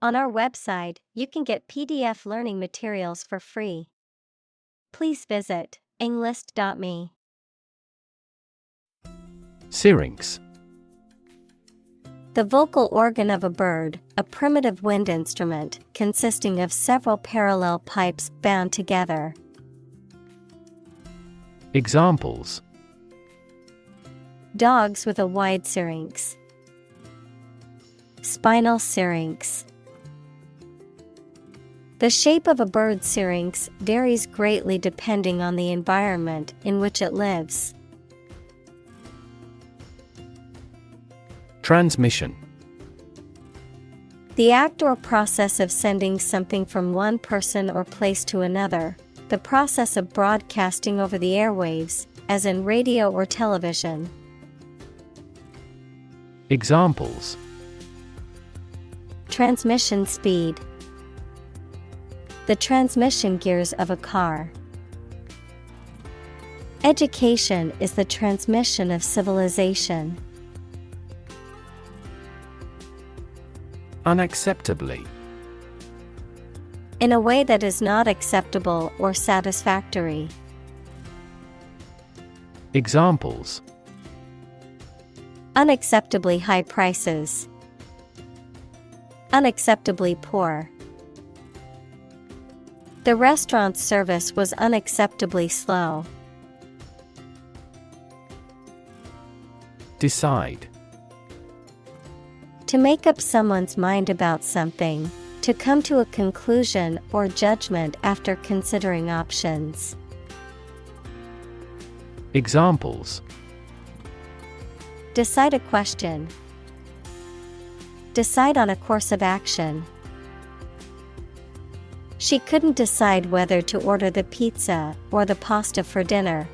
On our website, you can get PDF learning materials for free. Please visit englist.me. Syrinx. The vocal organ of a bird, a primitive wind instrument consisting of several parallel pipes bound together. Examples: Dogs with a wide syrinx. Spinal syrinx. The shape of a bird's syrinx varies greatly depending on the environment in which it lives. Transmission. The act or process of sending something from one person or place to another, the process of broadcasting over the airwaves, as in radio or television. Examples: Transmission speed. The transmission gears of a car. Education is the transmission of civilization. Unacceptably. In a way that is not acceptable or satisfactory. Examples: Unacceptably high prices. Unacceptably poor. The restaurant's service was unacceptably slow. Decide. To make up someone's mind about something, to come to a conclusion or judgment after considering options. Examples: Decide a question. Decide on a course of action. She couldn't decide whether to order the pizza or the pasta for dinner.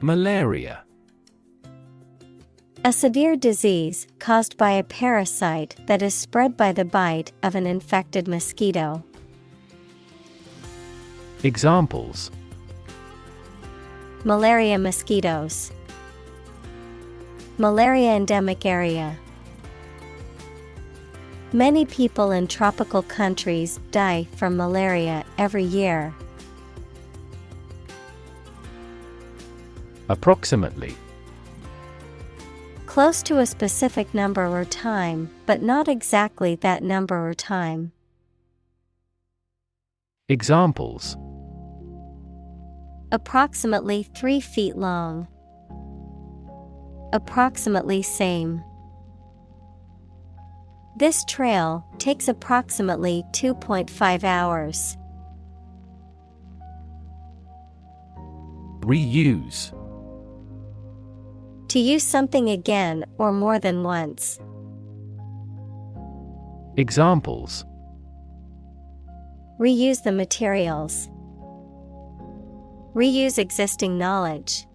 Malaria. A severe disease caused by a parasite that is spread by the bite of an infected mosquito. Examples: Malaria mosquitoes. Malaria endemic area. Many people in tropical countries die from malaria every year. Approximately. Close to a specific number or time, but not exactly that number or time. Examples: Approximately 3 feet long. Approximately same. This trail takes approximately 2.5 hours. Reuse. To use something again or more than once. Examples: Reuse the materials. Reuse existing knowledge.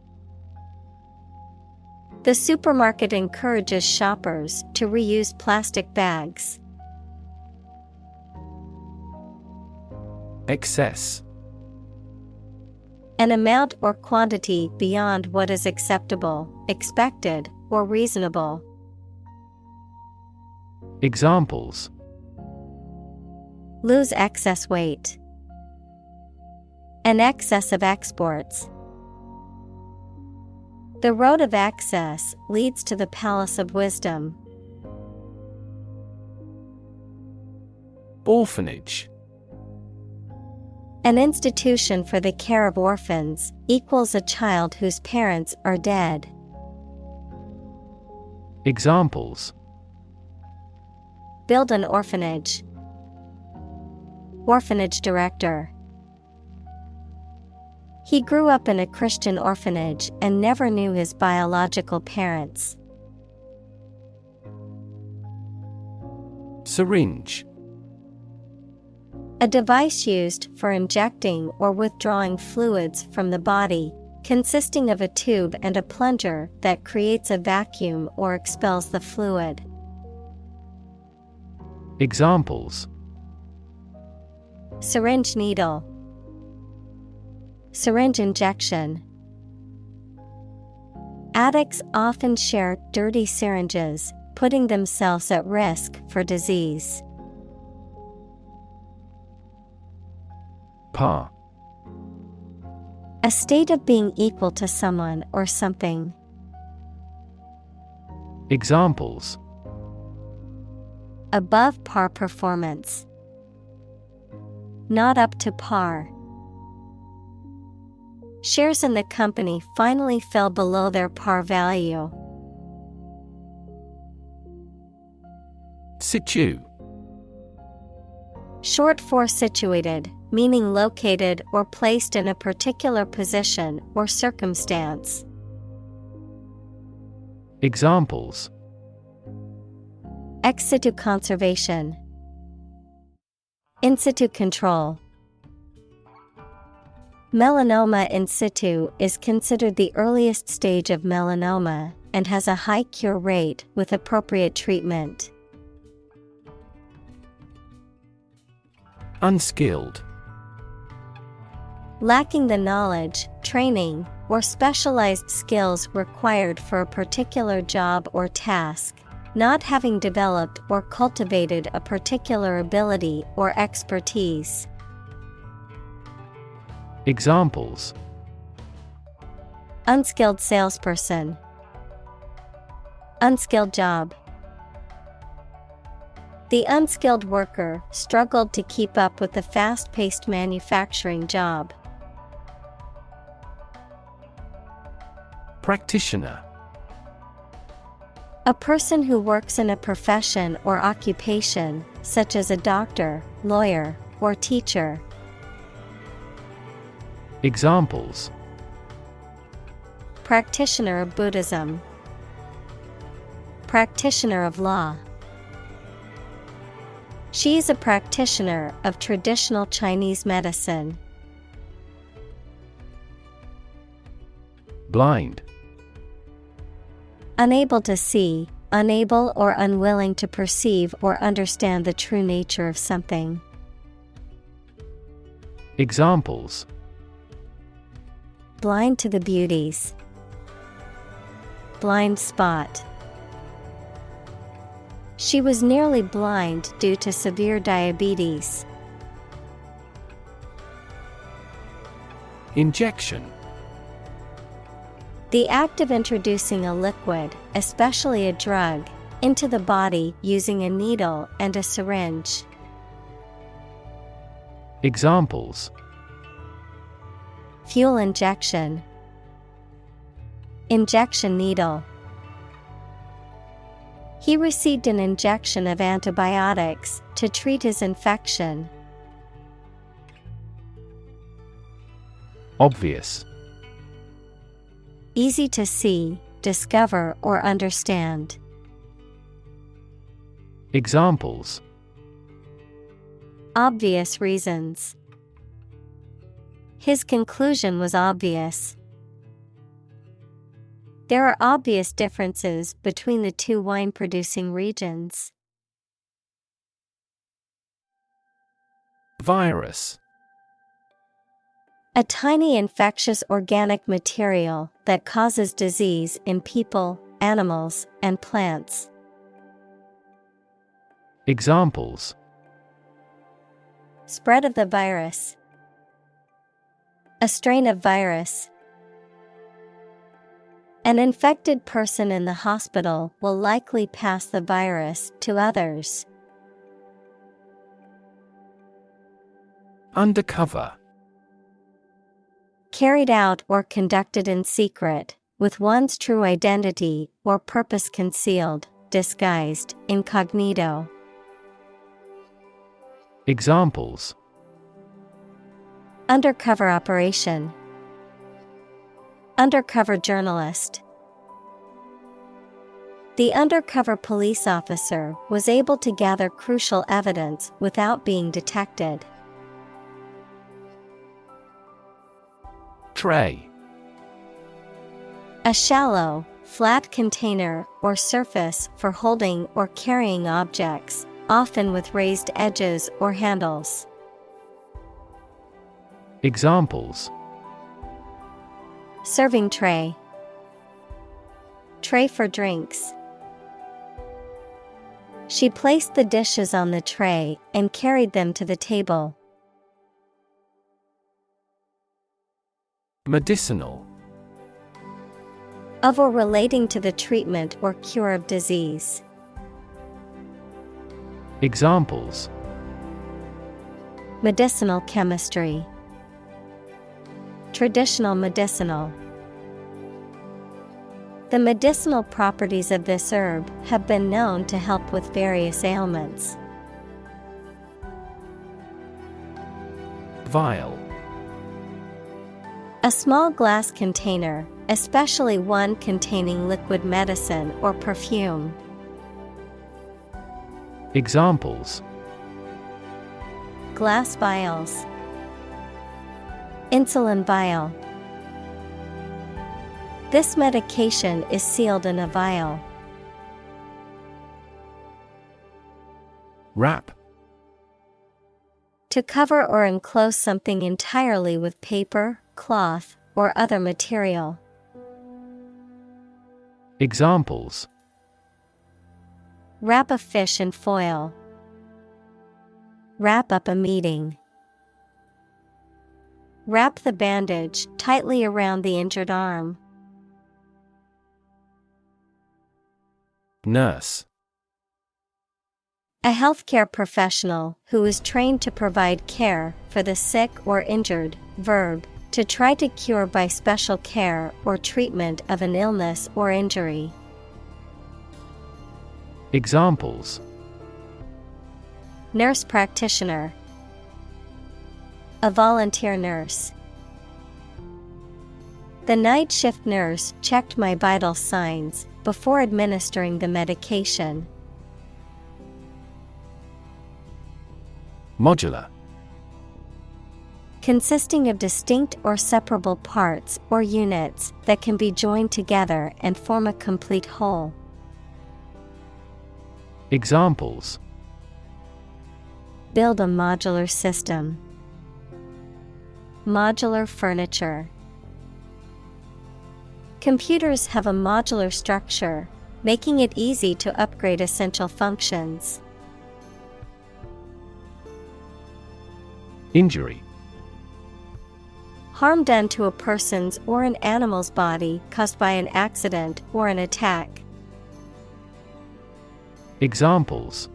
The supermarket encourages shoppers to reuse plastic bags. Excess. An amount or quantity beyond what is acceptable, expected, or reasonable. Examples: Lose excess weight. An excess of exports. The road of access leads to the palace of wisdom. Orphanage. An institution for the care of orphans equals a child whose parents are dead. Examples: Build an orphanage. Orphanage director. He grew up in a Christian orphanage and never knew his biological parents. Syringe. A device used for injecting or withdrawing fluids from the body, consisting of a tube and a plunger that creates a vacuum or expels the fluid. Examples: Syringe needle. Syringe injection. Addicts often share dirty syringes, putting themselves at risk for disease. Par. A state of being equal to someone or something. Examples: Above par performance. Not up to par. Shares in the company finally fell below their par value. Situ. Short for situated, meaning located or placed in a particular position or circumstance. Examples: Ex situ conservation. In situ control. Melanoma in situ is considered the earliest stage of melanoma and has a high cure rate with appropriate treatment. Unskilled. Lacking the knowledge, training, or specialized skills required for a particular job or task, not having developed or cultivated a particular ability or expertise. Examples: Unskilled salesperson. Unskilled job. The unskilled worker struggled to keep up with the fast-paced manufacturing job. Practitioner. A person who works in a profession or occupation, such as a doctor, lawyer, or teacher. Examples: Practitioner of Buddhism. Practitioner of law. She is a practitioner of traditional Chinese medicine. Blind. Unable to see, unable or unwilling to perceive or understand the true nature of something. Examples: Blind to the beauties. Blind spot. She was nearly blind due to severe diabetes. Injection. The act of introducing a liquid, especially a drug, into the body using a needle and a syringe. Examples: Fuel injection. Injection needle. He received an injection of antibiotics to treat his infection. Obvious. Easy to see, discover, or understand. Examples: Obvious reasons. His conclusion was obvious. There are obvious differences between the two wine-producing regions. Virus. A tiny infectious organic material that causes disease in people, animals, and plants. Examples: Spread of the virus. A strain of virus. An infected person in the hospital will likely pass the virus to others. Undercover. Carried out or conducted in secret, with one's true identity or purpose concealed, disguised, incognito. Examples: Undercover operation. Undercover journalist. The undercover police officer was able to gather crucial evidence without being detected. Tray. A shallow, flat container or surface for holding or carrying objects, often with raised edges or handles. Examples: Serving tray. Tray for drinks. She placed the dishes on the tray and carried them to the table. Medicinal. Of or relating to the treatment or cure of disease. Examples: Medicinal chemistry. Traditional medicinal. The medicinal properties of this herb have been known to help with various ailments. Vial. A small glass container, especially one containing liquid medicine or perfume. Examples: Glass vials. Insulin vial. This medication is sealed in a vial. Wrap. To cover or enclose something entirely with paper, cloth, or other material. Examples: Wrap a fish in foil. Wrap up a meeting. Wrap the bandage tightly around the injured arm. Nurse. A healthcare professional who is trained to provide care for the sick or injured. Verb, to try to cure by special care or treatment of an illness or injury. Examples: Nurse practitioner. A volunteer nurse. The night shift nurse checked my vital signs before administering the medication. Modular. Consisting of distinct or separable parts or units that can be joined together and form a complete whole. Examples: Build a modular system. Modular furniture. Computers have a modular structure, making it easy to upgrade essential functions. Injury. Harm done to a person's or an animal's body caused by an accident or an attack. Examples: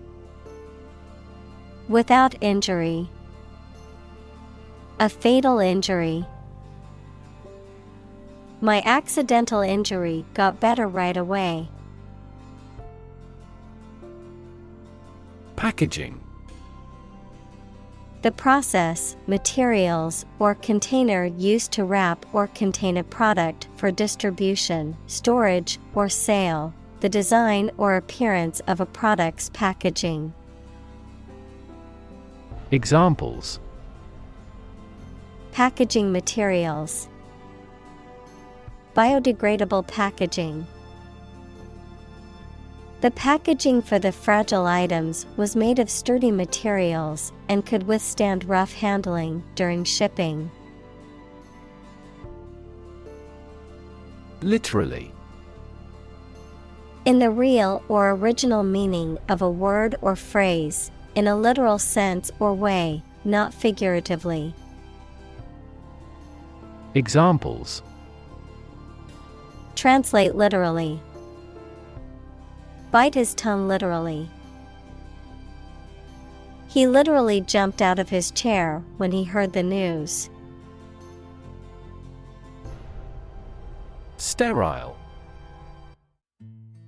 Without injury. A fatal injury. My accidental injury got better right away. Packaging. The process, materials, or container used to wrap or contain a product for distribution, storage, or sale. The design or appearance of a product's packaging. Examples: Packaging materials. Biodegradable packaging. The packaging for the fragile items was made of sturdy materials and could withstand rough handling during shipping. Literally. In the real or original meaning of a word or phrase, in a literal sense or way, not figuratively. Examples: Translate literally. Bite his tongue literally. He literally jumped out of his chair when he heard the news. Sterile.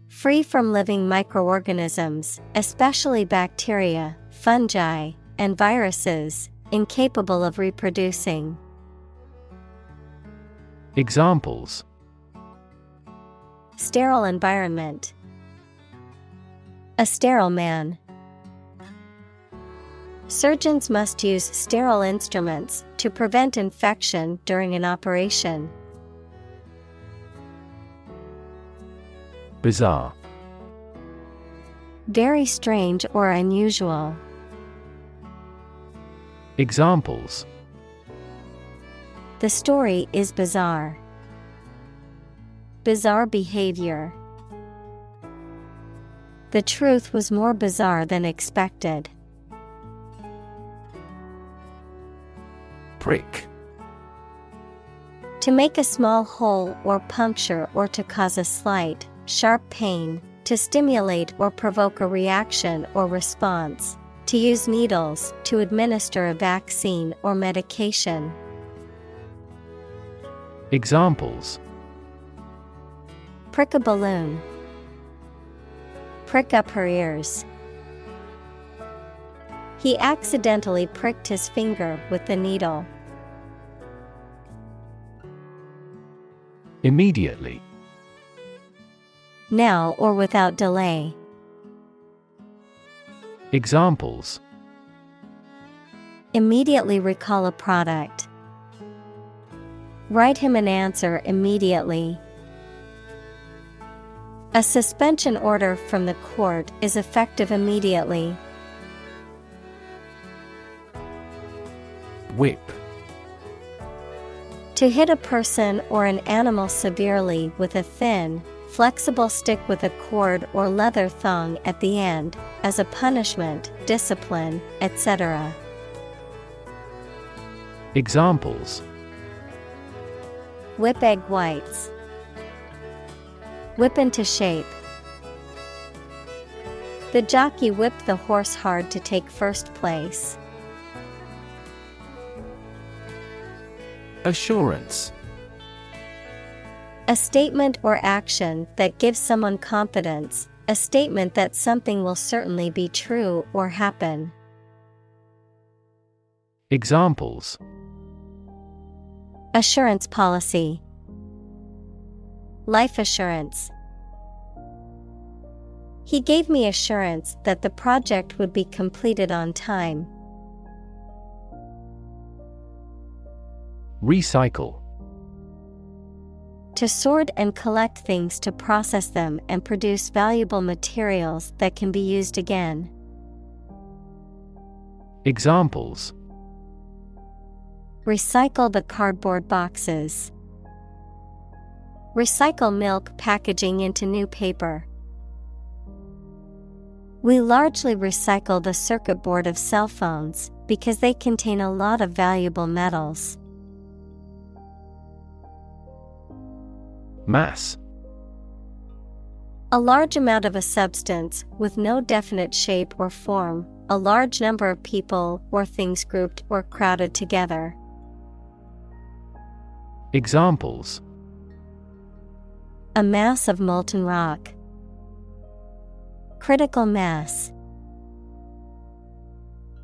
Free from living microorganisms, especially bacteria, fungi, and viruses, incapable of reproducing. Examples: Sterile environment. A sterile man. Surgeons must use sterile instruments to prevent infection during an operation. Bizarre. Very strange or unusual. Examples: The story is bizarre. Bizarre behavior. The truth was more bizarre than expected. Prick. To make a small hole or puncture or to cause a slight, sharp pain, to stimulate or provoke a reaction or response, to use needles to administer a vaccine or medication. Examples: Prick a balloon. Prick up her ears. He accidentally pricked his finger with the needle. Immediately. Now or without delay. Examples: Immediately recall a product. Write him an answer immediately. A suspension order from the court is effective immediately. Whip. To hit a person or an animal severely with a thin, flexible stick with a cord or leather thong at the end, as a punishment, discipline, etc. Examples: Whip egg whites. Whip into shape. The jockey whipped the horse hard to take first place. Assurance. A statement or action that gives someone confidence, a statement that something will certainly be true or happen. Examples: Assurance policy. Life assurance. He gave me assurance that the project would be completed on time. Recycle. To sort and collect things to process them and produce valuable materials that can be used again. Examples: Recycle the cardboard boxes. Recycle milk packaging into new paper. We largely recycle the circuit board of cell phones because they contain a lot of valuable metals. Mass. A large amount of a substance with no definite shape or form, a large number of people or things grouped or crowded together. Examples: A mass of molten rock. Critical mass.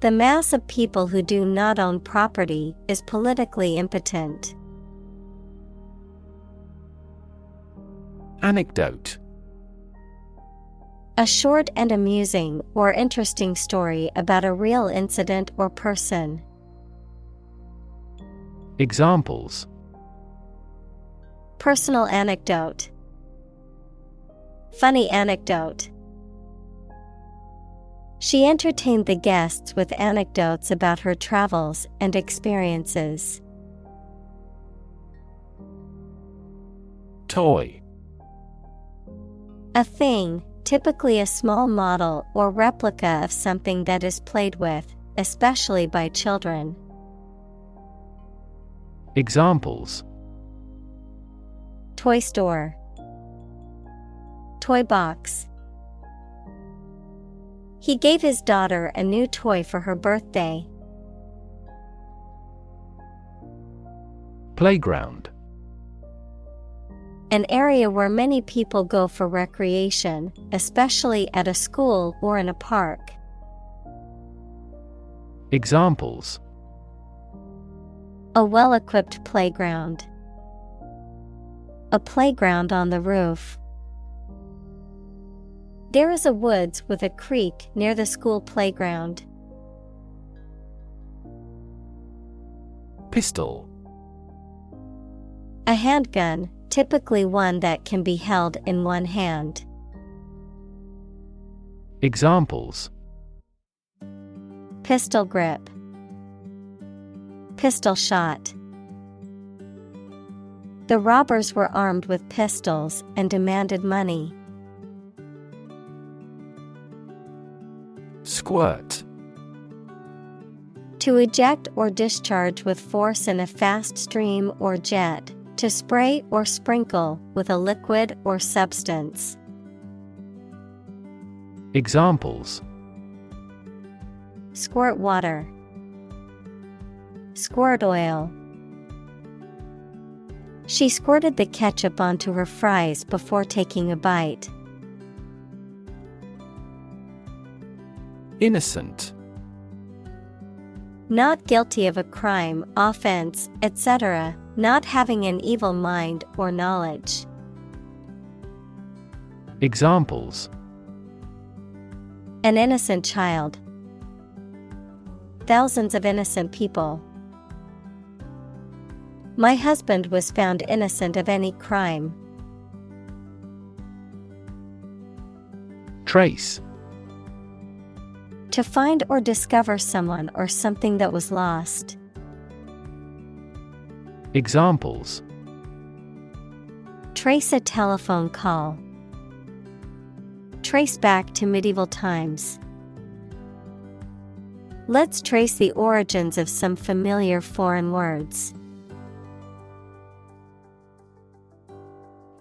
The mass of people who do not own property is politically impotent. Anecdote. A short and amusing or interesting story about a real incident or person. Examples: Personal anecdote. Funny anecdote. She entertained the guests with anecdotes about her travels and experiences. Toy. A thing, typically a small model or replica of something that is played with, especially by children. Examples: Toy store. Toy box. He gave his daughter a new toy for her birthday. Playground. An area where many people go for recreation, especially at a school or in a park. Examples: A well-equipped playground. A playground on the roof. There is a woods with a creek near the school playground. Pistol. A handgun, typically one that can be held in one hand. Examples: Pistol grip. Pistol shot. The robbers were armed with pistols and demanded money. Squirt. To eject or discharge with force in a fast stream or jet, to spray or sprinkle with a liquid or substance. Examples: Squirt water. Squirt oil. She squirted the ketchup onto her fries before taking a bite. Innocent. Not guilty of a crime, offense, etc., not having an evil mind or knowledge. Examples: An innocent child. Thousands of innocent people. My husband was found innocent of any crime. Trace. To find or discover someone or something that was lost. Examples: Trace a telephone call. Trace back to medieval times. Let's trace the origins of some familiar foreign words.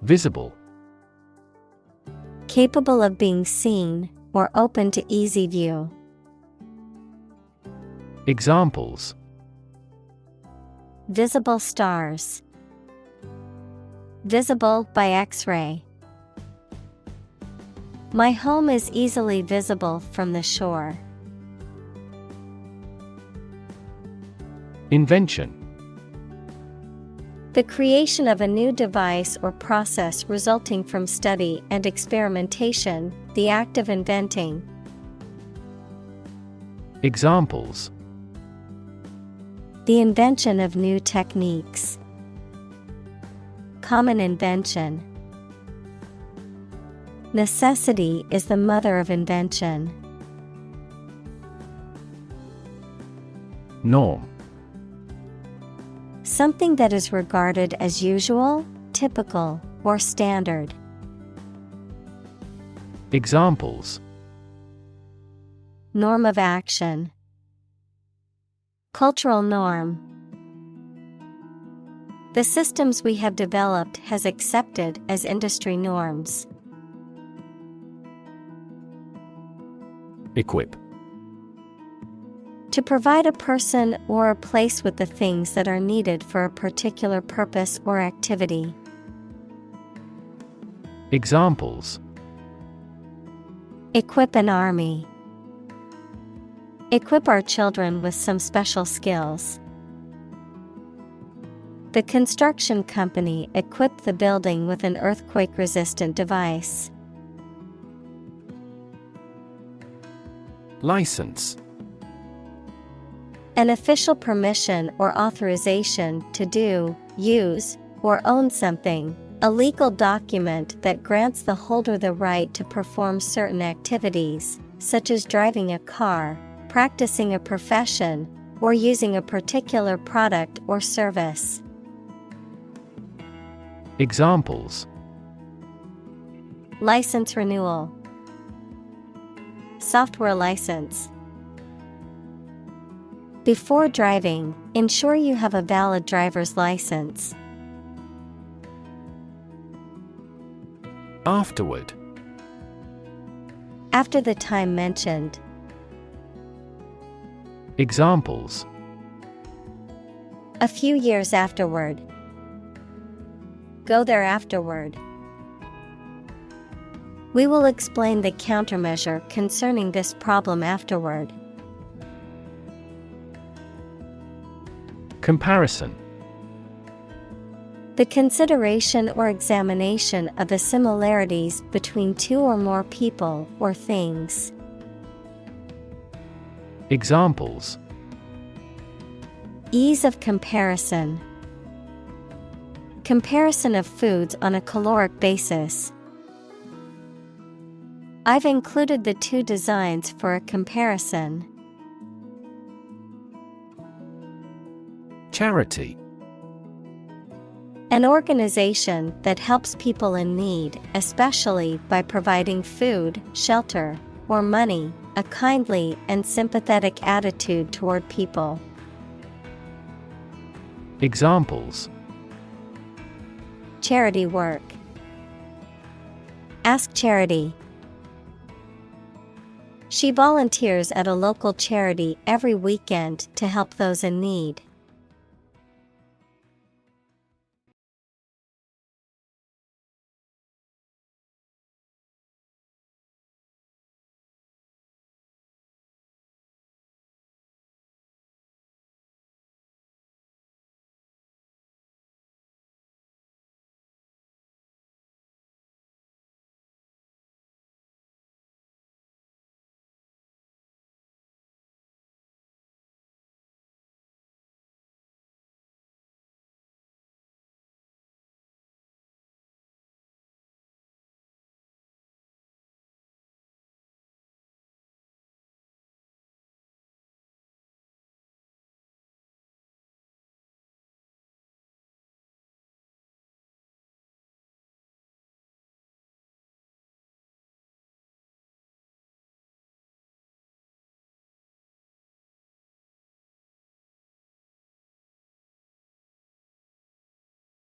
Visible. Capable of being seen or open to easy view. Examples: Visible stars. Visible by X-ray. My home is easily visible from the shore. Invention. The creation of a new device or process resulting from study and experimentation, the act of inventing. Examples: The invention of new techniques. Common invention. Necessity is the mother of invention. Norm. Something that is regarded as usual, typical, or standard. Examples: Norm of action. Cultural norm. The systems we have developed has accepted as industry norms. Equip. To provide a person or a place with the things that are needed for a particular purpose or activity. Examples: Equip an army. Equip our children with some special skills. The construction company equipped the building with an earthquake-resistant device. License. An official permission or authorization to do, use, or own something, a legal document that grants the holder the right to perform certain activities, such as driving a car, practicing a profession, or using a particular product or service. Examples: License renewal. Software license. Before driving, ensure you have a valid driver's license. Afterward. After the time mentioned. Examples: A few years afterward. Go there afterward. We will explain the countermeasure concerning this problem afterward. Comparison. The consideration or examination of the similarities between two or more people or things. Examples: Ease of comparison. Comparison of foods on a caloric basis. I've included the two designs for a comparison. Charity. An organization that helps people in need, especially by providing food, shelter, or money, a kindly and sympathetic attitude toward people. Examples: Charity work. Ask charity. She volunteers at a local charity every weekend to help those in need.